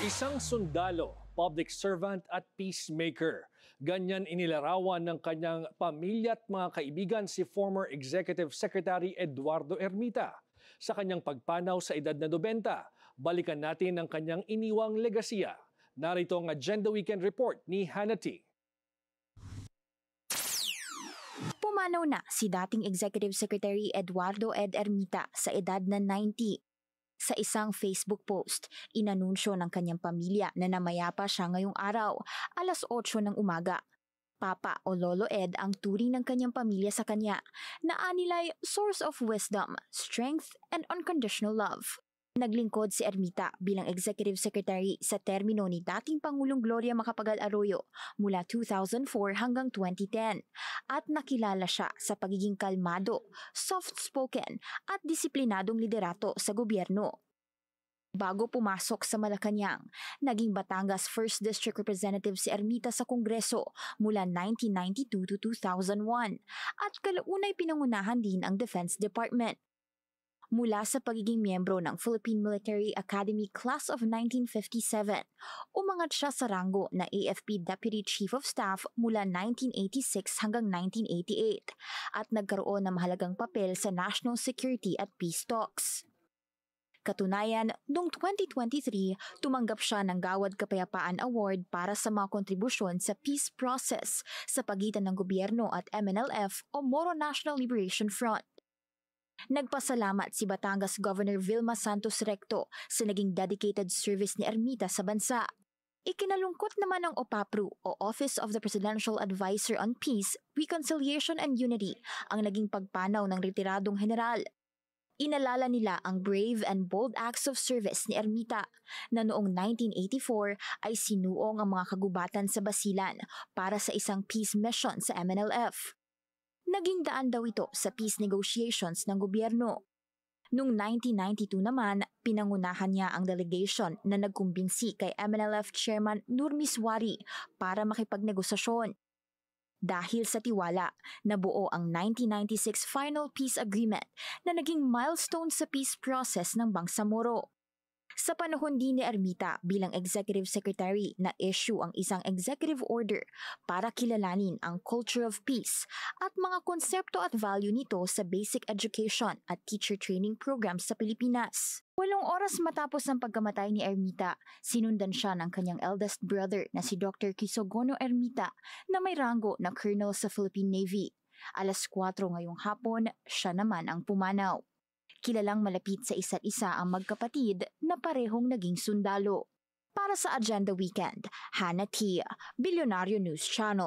Isang sundalo, public servant at peacemaker. Ganyan inilarawan ng kanyang pamilya at mga kaibigan si former Executive Secretary Eduardo Ermita. Sa kanyang pagpanaw sa edad na 90, balikan natin ang kanyang iniwang legasiya. Narito ang Agenda Weekend Report ni Hannah T. Pumanaw na si dating Executive Secretary Eduardo Ed Ermita sa edad na 90. Sa isang Facebook post, inanunsyo ng kanyang pamilya na namayapa siya ngayong araw, alas 8 ng umaga. Papa o Lolo Ed ang turing ng kanyang pamilya sa kanya, na anilay source of wisdom, strength, and unconditional love. Naglingkod si Ermita bilang Executive Secretary sa termino ni dating Pangulong Gloria Macapagal Arroyo mula 2004 hanggang 2010 at nakilala siya sa pagiging kalmado, soft-spoken at disiplinadong liderato sa gobyerno. Bago pumasok sa Malacanang, naging Batangas 1st District Representative si Ermita sa Kongreso mula 1992 to 2001 at kalaunay pinangunahan din ang Defense Department. Mula sa pagiging miyembro ng Philippine Military Academy Class of 1957, umangat siya sa ranggo na AFP Deputy Chief of Staff mula 1986 hanggang 1988 at nagkaroon ng mahalagang papel sa national security at peace talks. Katunayan, noong 2023, tumanggap siya ng Gawad Kapayapaan Award para sa mga kontribusyon sa peace process sa pagitan ng gobyerno at MNLF o Moro National Liberation Front. Nagpasalamat si Batangas Governor Vilma Santos Recto sa naging dedicated service ni Ermita sa bansa. Ikinalungkot naman ng OPAPRU o Office of the Presidential Advisor on Peace, Reconciliation and Unity ang naging pagpanaw ng retiradong general. Inalala nila ang brave and bold acts of service ni Ermita na noong 1984 ay sinuong ang mga kagubatan sa Basilan para sa isang peace mission sa MNLF. Naging daan daw ito sa peace negotiations ng gobyerno. Noong 1992 naman, pinangunahan niya ang delegation na nagkumbinsi kay MNLF Chairman Nurmi Suari para makipagnegosasyon. Dahil sa tiwala, nabuo ang 1996 Final Peace Agreement na naging milestone sa peace process ng Bangsamoro. Sa panahon din ni Ermita bilang Executive Secretary na issue ang isang executive order para kilalanin ang culture of peace at mga konsepto at value nito sa basic education at teacher training programs sa Pilipinas. 8 oras matapos ang pagkamatay ni Ermita, sinundan siya ng kanyang eldest brother na si Dr. Crisogono Ermita na may ranggo na colonel sa Philippine Navy. Alas 4 ngayong hapon, siya naman ang pumanaw. Kilalang malapit sa isa't isa ang magkapatid na parehong naging sundalo. Para sa Agenda Weekend, Hannah T, Bilyonaryo News Channel.